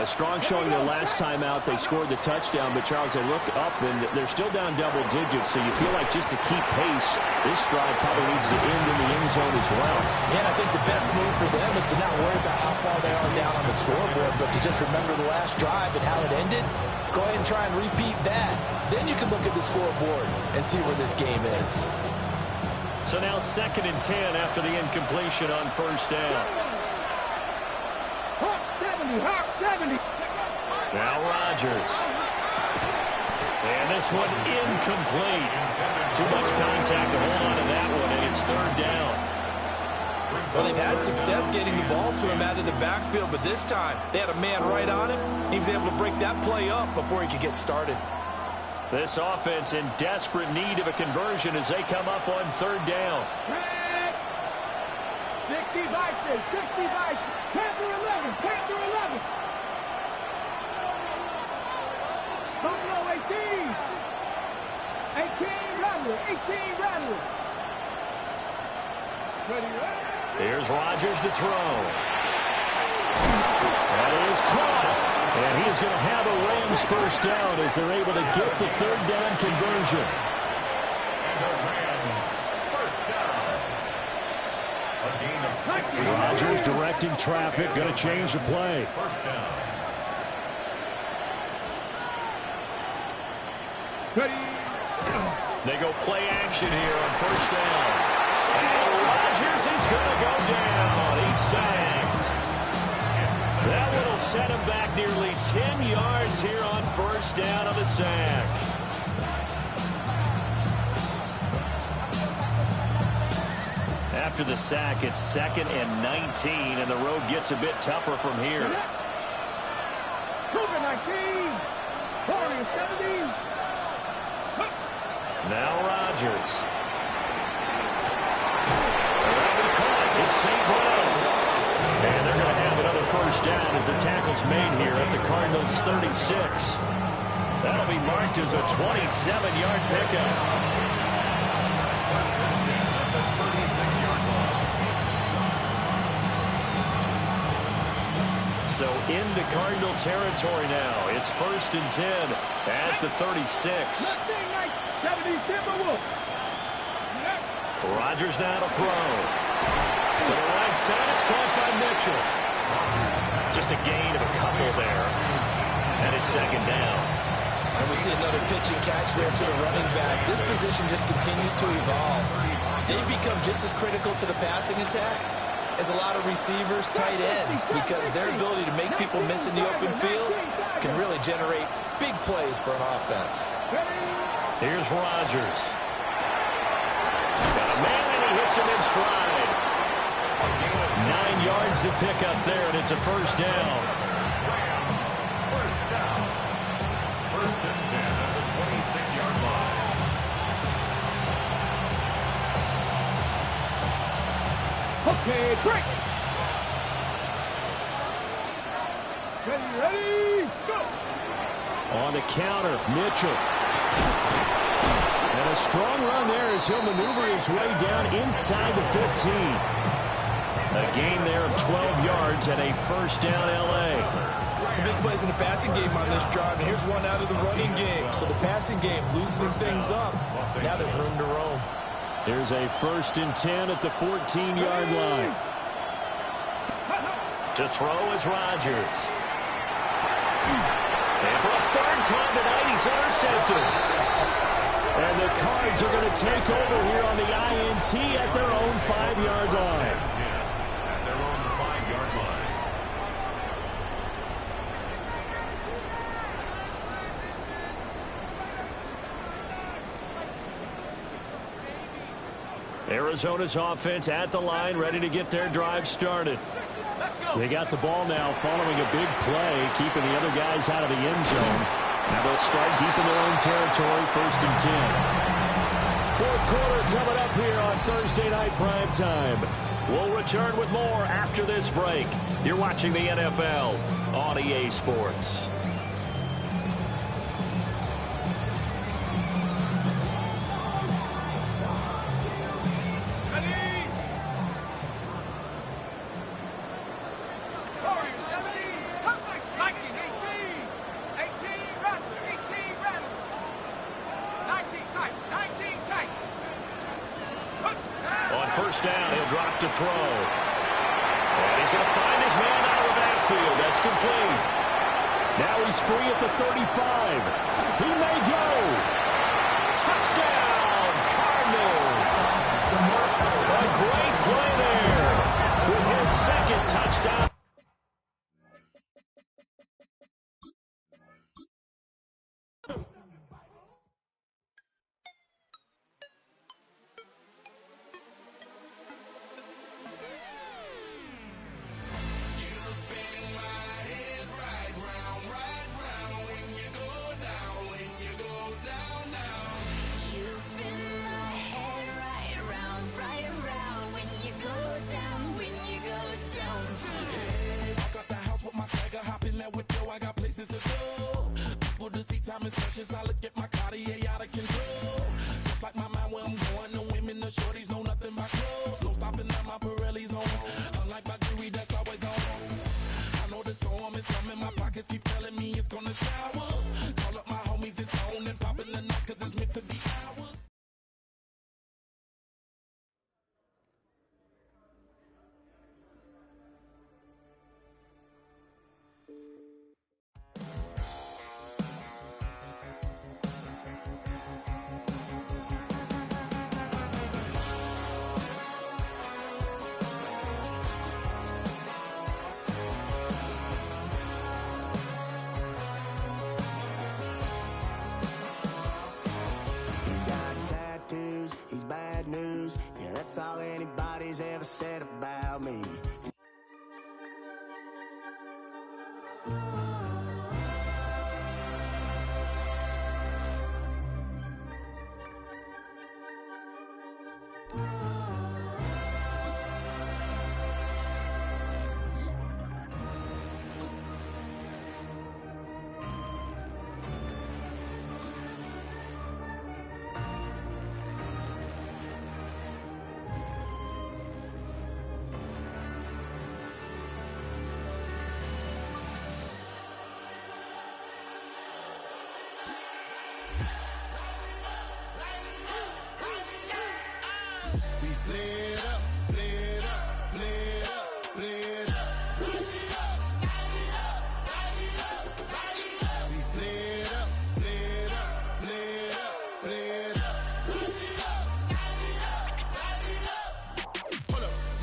A strong showing their last time out. They scored the touchdown, but Charles, they look up and they're still down double digits, so you feel like just to keep pace, this drive probably needs to end in the end zone as well. Yeah, I think the best move for them is to not worry about how far they are down on the scoreboard, but to just remember the last drive and how it ended. Go ahead and try and repeat that. Then you can look at the scoreboard and see where this game is. So now 2nd and 10 after the incompletion on first down. Hawk 70, Hawk 70. Now Rodgers. And this one incomplete. Too much contact to hold on to that one, and it's 3rd down. Well, they've had success getting the ball to him out of the backfield, but this time they had a man right on him. He was able to break that play up before he could get started. This offense in desperate need of a conversion as they come up on 3rd down. 60 Vikings, 60 Vikings, Panther 11, Panther 11. Buffalo 18. 18 Rattler, 18 Rattler. Here's Rodgers to throw. That is caught. And he is going to have a Rams first down as they're able to get the 3rd down conversion. And the Rams first down. A gain of 60. Rodgers directing traffic, going to change the play. First down. They go play action here on first down. And Rodgers is going to go down. He's sacked. That one will set him back nearly 10 yards here on first down on the sack. After the sack, it's 2nd and 19, and the road gets a bit tougher from here. Cougar 19, Warriors 17. Now Rodgers. It's St. Brown. And they're going to have another first down as the tackle's made here at the Cardinals' 36. That'll be marked as a 27-yard pickup. First and 10 at the 36-yard line. So into Cardinal territory now. It's 1st and 10 at the 36. Rodgers now to throw. To the right side, it's caught by Mitchell. Just a gain of a couple there. And it's 2nd down. And we see another pitch and catch there to the running back. This position just continues to evolve. They become just as critical to the passing attack is a lot of receivers, tight ends, because their ability to make people miss in the open field can really generate big plays for an offense. Here's Rodgers. Got a man, and he hits him in stride. 9 yards to pick up there, and it's a first down. First down. First and 10 at the 26-yard line. Okay, break. Ready, go. On the counter, Mitchell. And a strong run there as he'll maneuver his way down inside the 15. A gain there of 12 yards and a first down L.A. Some big plays in the passing game on this drive, and here's one out of the running game. So the passing game loosening things up. Now there's room to roam. There's a first and 10 at the 14-yard line. To throw is Rodgers. And for a third time tonight, he's intercepted. And the Cards are going to take over here on the INT at their own 5-yard line. At their own 5-yard line. Arizona's offense at the line, ready to get their drive started. They got the ball now following a big play, keeping the other guys out of the end zone. Now they'll start deep in their own territory, first and 10. Fourth quarter coming up here on Thursday Night Primetime. We'll return with more after this break. You're watching the NFL on EA Sports. First down, he'll drop to throw. And he's going to find his man out of the backfield. That's complete. Now he's free at the 35. He may go. Touchdown, Cardinals. A great play there with his second touchdown. That's all anybody's ever said about me.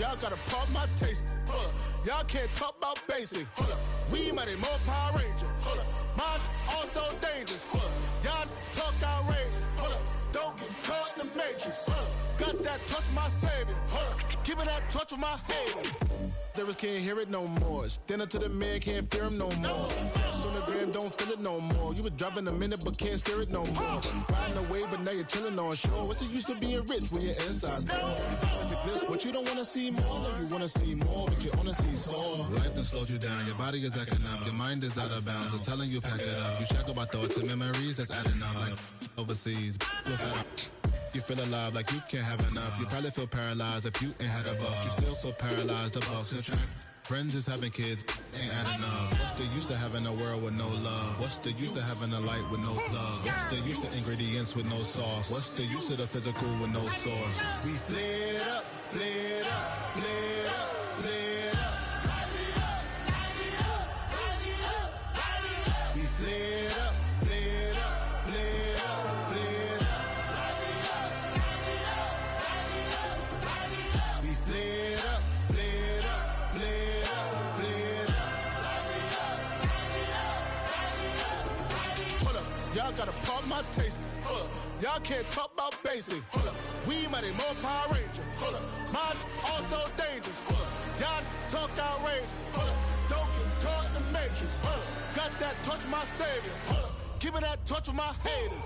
y'all gotta pump my taste. Hold up, y'all can't talk about basic. Hold up, we mighty more Power Ranger. Hold up, mine also dangerous. Hold up, y'all talk outrageous. Hold up, don't get caught in the matrix. Hold up, got that touch my savior. Hold up, give it that touch with my haters. Lyrics can't hear it no more. Stand up to the man, can't fear him no more. Sonogram don't feel it no more. You were driving a minute but can't steer it no more. Riding away but now you're chilling on shore. What's the use of being rich when your inside's poor? It's a glitch, what you don't wanna see more. No, you wanna see more, but you wanna see soul. Life done slowed you down, your body is acting up. Your mind is out of bounds, it's telling you pack it up. You shackle by thoughts and memories that's adding up. Like overseas, you feel alive like you can't have enough. You probably feel paralyzed if you ain't had a buck. You still feel paralyzed, the bucks and track. Friends is having kids, ain't adding up. What's the use of having a world with no love? What's the use of having a light with no plug? What's the use of ingredients with no sauce? What's the use of the physical with no source? We flared up, flared up, flared up, flared up. We flared up, flared up, flared up, flared up. We flared up, flared up, flared up, flared up. Hold up, y'all gotta pump my taste. Hold up, y'all can't talk about basic. Hold up, we mighty more Power Ranger. Hold up, mine also dangerous. Hold up, y'all talk outrageous. Hold up, don't get caught in the matrix. Hold up, got that touch my savior. Hold up, give it that touch with my haters.